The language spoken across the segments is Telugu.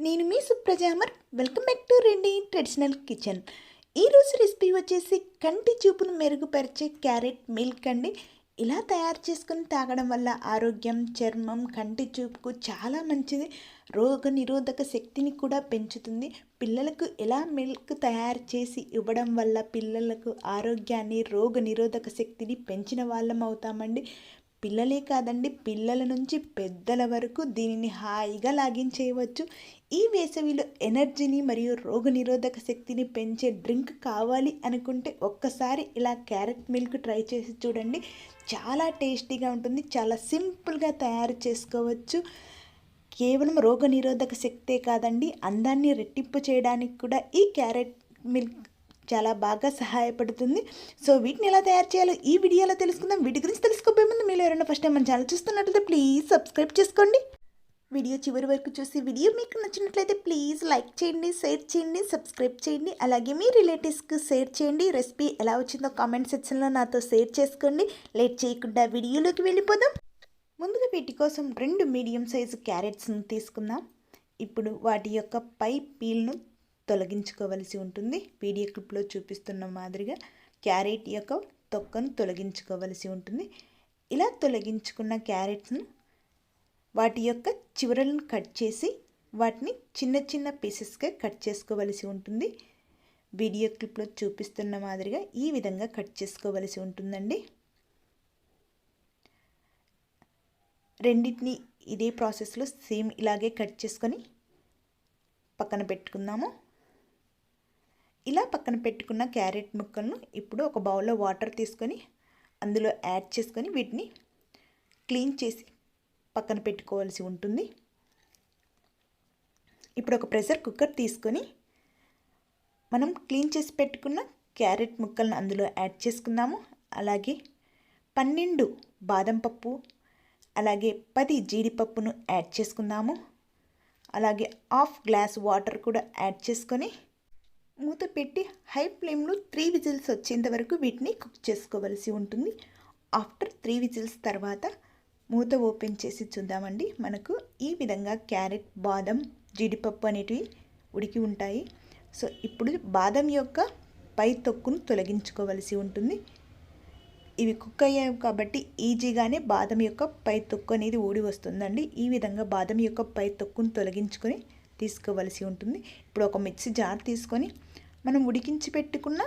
నేను మీ సుప్రజామర్. Welcome back to Reddy traditional kitchen. ఈరోజు రెసిపీ వచ్చేసి కంటి చూపును మెరుగుపరిచే క్యారెట్ మిల్క్ అండి. ఇలా తయారు చేసుకుని తాగడం వల్ల ఆరోగ్యం, చర్మం, కంటి చూపుకు చాలా మంచిది. రోగ నిరోధక శక్తిని కూడా పెంచుతుంది. పిల్లలకు ఎలా మిల్క్ తయారు చేసి ఇవ్వడం వల్ల పిల్లలకు ఆరోగ్యాన్ని, రోగ నిరోధక శక్తిని పెంచిన వాళ్ళం అవుతామండి. పిల్లలే కాదండి, పిల్లల నుంచి పెద్దల వరకు దీనిని హాయిగా లాగించేయవచ్చు. ఈ వేసవిలో ఎనర్జీని మరియు రోగనిరోధక శక్తిని పెంచే డ్రింక్ కావాలి అనుకుంటే ఒక్కసారి ఇలా క్యారెట్ మిల్క్ ట్రై చేసి చూడండి. చాలా టేస్టీగా ఉంటుంది. చాలా సింపుల్గా తయారు చేసుకోవచ్చు. కేవలం రోగనిరోధక శక్తే కాదండి, అందాన్ని రెట్టింపు చేయడానికి కూడా ఈ క్యారెట్ మిల్క్ చాలా బాగా సహాయపడుతుంది. సో వీటిని ఎలా తయారు చేయాలో ఈ వీడియోలో తెలుసుకుందాం. వీటి గురించి తెలుసుకోబోయే ముందు మీరు ఎవరైనా ఫస్ట్ టైం మన ఛానల్ చూస్తున్నట్లయితే ప్లీజ్ సబ్స్క్రైబ్ చేసుకోండి. వీడియో చివరి వరకు చూసి వీడియో మీకు నచ్చినట్లయితే ప్లీజ్ లైక్ చేయండి, షేర్ చేయండి, సబ్స్క్రైబ్ చేయండి. అలాగే మీ రిలేటివ్స్కి షేర్ చేయండి. రెసిపీ ఎలా వచ్చిందో కామెంట్ సెక్షన్లో నాతో షేర్ చేసుకోండి. లేట్ చేయకుండా వీడియోలోకి వెళ్ళిపోదాం. ముందుగా వీటి కోసం 2 మీడియం సైజు క్యారెట్స్ని తీసుకుందాం. ఇప్పుడు వాటి యొక్క పై పీల్ను తొలగించుకోవలసి ఉంటుంది. వీడియో క్లిప్లో చూపిస్తున్న మాదిరిగా క్యారెట్ యొక్క తొక్కను తొలగించుకోవలసి ఉంటుంది. ఇలా తొలగించుకున్న క్యారెట్స్ను వాటి యొక్క చివరలను కట్ చేసి వాటిని చిన్న చిన్న పీసెస్గా కట్ చేసుకోవలసి ఉంటుంది. వీడియో క్లిప్లో చూపిస్తున్న మాదిరిగా ఈ విధంగా కట్ చేసుకోవలసి ఉంటుందండి. రెండింటిని ఇదే ప్రాసెస్లో సేమ్ ఇలాగే కట్ చేసుకొని పక్కన పెట్టుకుందాము. ఇలా పక్కన పెట్టుకున్న క్యారెట్ ముక్కలను ఇప్పుడు ఒక బౌల్లో వాటర్ తీసుకొని అందులో యాడ్ చేసుకొని వీటిని క్లీన్ చేసి పక్కన పెట్టుకోవాల్సి ఉంటుంది. ఇప్పుడు ఒక ప్రెషర్ కుక్కర్ తీసుకొని మనం క్లీన్ చేసి పెట్టుకున్న క్యారెట్ ముక్కలను అందులో యాడ్ చేసుకుందాము. అలాగే 12 బాదం పప్పు, అలాగే 10 జీడిపప్పును యాడ్ చేసుకుందాము. అలాగే 1/2 గ్లాస్ వాటర్ కూడా యాడ్ చేసుకొని మూత పెట్టి హై ఫ్లేమ్లో 3 విజిల్స్ వచ్చేంత వరకు వీటిని కుక్ చేసుకోవలసి ఉంటుంది. ఆఫ్టర్ 3 విజిల్స్ తర్వాత మూత ఓపెన్ చేసి చూద్దామండి. మనకు ఈ విధంగా క్యారెట్, బాదం, జీడిపప్పు అనేటివి ఉడికి ఉంటాయి. సో ఇప్పుడు బాదం యొక్క పై తొక్కును తొలగించుకోవలసి ఉంటుంది. ఇవి కుక్ అయ్యాయి కాబట్టి ఈజీగానే బాదం యొక్క పై తొక్కు అనేది ఊడి వస్తుందండి. ఈ విధంగా బాదం యొక్క పై తొక్కును తొలగించుకొని తీసుకోవలసి ఉంటుంది. ఇప్పుడు ఒక మిక్సీ జార్ తీసుకొని మనం ఉడికించి పెట్టుకున్న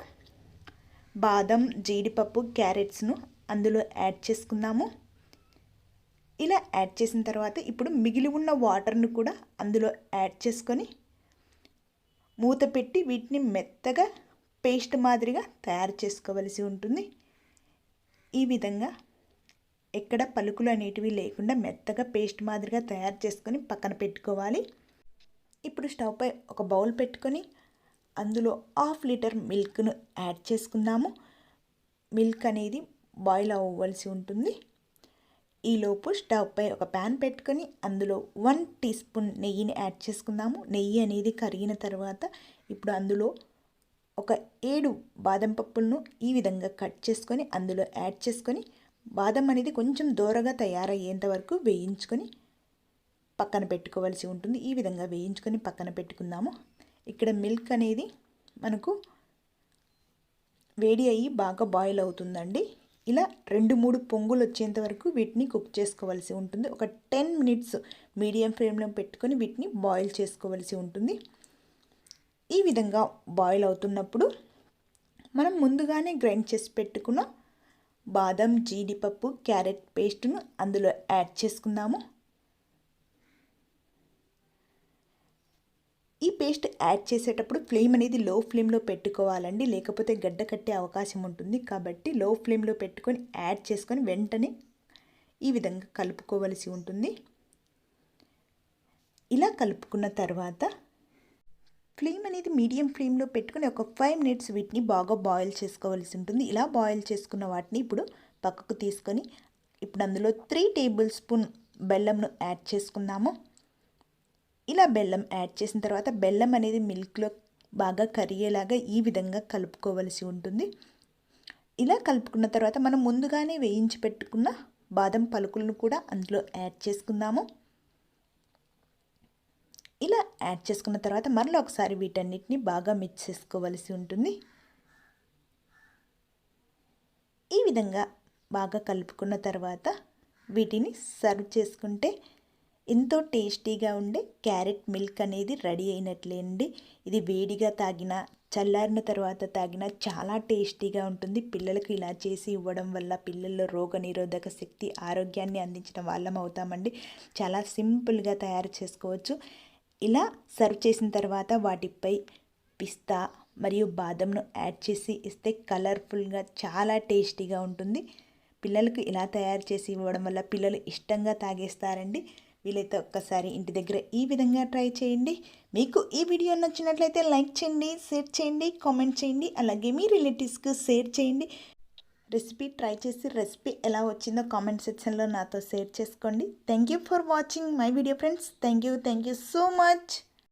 బాదం, జీడిపప్పు, క్యారెట్స్ను అందులో యాడ్ చేసుకుందాము. ఇలా యాడ్ చేసిన తర్వాత ఇప్పుడు మిగిలి ఉన్న వాటర్ను కూడా అందులో యాడ్ చేసుకొని మూత పెట్టి వీటిని మెత్తగా పేస్ట్ మాదిరిగా తయారు చేసుకోవలసి ఉంటుంది. ఈ విధంగా ఎక్కడ పలుకులు అనేటివి లేకుండా మెత్తగా పేస్ట్ మాదిరిగా తయారు చేసుకొని పక్కన పెట్టుకోవాలి. ఇప్పుడు స్టవ్ పై ఒక బౌల్ పెట్టుకొని అందులో 1/2 లీటర్ మిల్క్ను యాడ్ చేసుకుందాము. మిల్క్ అనేది బాయిల్ అవ్వవలసి ఉంటుంది. ఈలోపు స్టవ్ పై ఒక ప్యాన్ పెట్టుకొని అందులో 1 టీ స్పూన్ నెయ్యిని యాడ్ చేసుకుందాము. నెయ్యి అనేది కరిగిన తర్వాత ఇప్పుడు అందులో ఒక 7 బాదం పప్పులను ఈ విధంగా కట్ చేసుకొని అందులో యాడ్ చేసుకొని బాదం అనేది కొంచెం దోరగా తయారయ్యేంత వరకు వేయించుకొని పక్కన పెట్టుకోవాల్సి ఉంటుంది. ఈ విధంగా వేయించుకొని పక్కన పెట్టుకుందాము. ఇక్కడ మిల్క్ అనేది మనకు వేడి అయ్యి బాగా బాయిల్ అవుతుందండి. ఇలా 2-3 పొంగులు వచ్చేంత వరకు వీటిని కుక్ చేసుకోవాల్సి ఉంటుంది. ఒక 10 మినిట్స్ మీడియం ఫ్లేమ్లో పెట్టుకొని వీటిని బాయిల్ చేసుకోవాల్సి ఉంటుంది. ఈ విధంగా బాయిల్ అవుతున్నప్పుడు మనం ముందుగానే గ్రైండ్ చేసి పెట్టుకున్న బాదం, జీడిపప్పు, క్యారెట్ పేస్ట్ను అందులో యాడ్ చేసుకుందాము. ఈ పేస్ట్ యాడ్ చేసేటప్పుడు ఫ్లేమ్ అనేది లో ఫ్లేమ్లో పెట్టుకోవాలండి, లేకపోతే గడ్డ కట్టే అవకాశం ఉంటుంది. కాబట్టి లో ఫ్లేమ్లో పెట్టుకొని యాడ్ చేసుకొని వెంటనే ఈ విధంగా కలుపుకోవలసి ఉంటుంది. ఇలా కలుపుకున్న తర్వాత ఫ్లేమ్ అనేది మీడియం ఫ్లేమ్లో పెట్టుకొని ఒక 5 మినిట్స్ వీటిని బాగా బాయిల్ చేసుకోవాల్సి ఉంటుంది. ఇలా బాయిల్ చేసుకున్న వాటిని ఇప్పుడు పక్కకు తీసుకొని ఇప్పుడు అందులో 3 టేబుల్ స్పూన్ బెల్లంను యాడ్ చేసుకుందాము. ఇలా బెల్లం యాడ్ చేసిన తర్వాత బెల్లం అనేది మిల్క్లో బాగా కరిగేలాగా ఈ విధంగా కలుపుకోవలసి ఉంటుంది. ఇలా కలుపుకున్న తర్వాత మనం ముందుగానే వేయించి పెట్టుకున్న బాదం పలుకులను కూడా అందులో యాడ్ చేసుకుందాము. ఇలా యాడ్ చేసుకున్న తర్వాత మరలా ఒకసారి వీటన్నిటిని బాగా మిక్స్ చేసుకోవలసి ఉంటుంది. ఈ విధంగా బాగా కలుపుకున్న తర్వాత వీటిని సర్వ్ చేసుకుంటే ఎంతో టేస్టీగా ఉండే క్యారెట్ మిల్క్ అనేది రెడీ అయినట్లే అండి. ఇది వేడిగా తాగినా చల్లారిన తర్వాత తాగినా చాలా టేస్టీగా ఉంటుంది. పిల్లలకు ఇలా చేసి ఇవ్వడం వల్ల పిల్లల్లో రోగనిరోధక శక్తి, ఆరోగ్యాన్ని అందించడం వాళ్ళం అవుతామండి. చాలా సింపుల్గా తయారు చేసుకోవచ్చు. ఇలా సర్వ్ చేసిన తర్వాత వాటిపై పిస్తా మరియు బాదంను యాడ్ చేసి ఇస్తే కలర్ఫుల్గా చాలా టేస్టీగా ఉంటుంది. పిల్లలకు ఇలా తయారు చేసి ఇవ్వడం వల్ల పిల్లలు ఇష్టంగా తాగేస్తారండి. వీలైతే ఒక్కసారి ఇంటి దగ్గర ఈ విధంగా ట్రై చేయండి. మీకు ఈ వీడియో నచ్చినట్లయితే లైక్ చేయండి, షేర్ చేయండి, కామెంట్ చేయండి. అలాగే మీ రిలేటివ్స్కి షేర్ చేయండి. రెసిపీ ట్రై చేసి రెసిపీ ఎలా వచ్చిందో కామెంట్ సెక్షన్లో నాతో షేర్ చేసుకోండి. Thank you for watching my video friends. Thank you so much.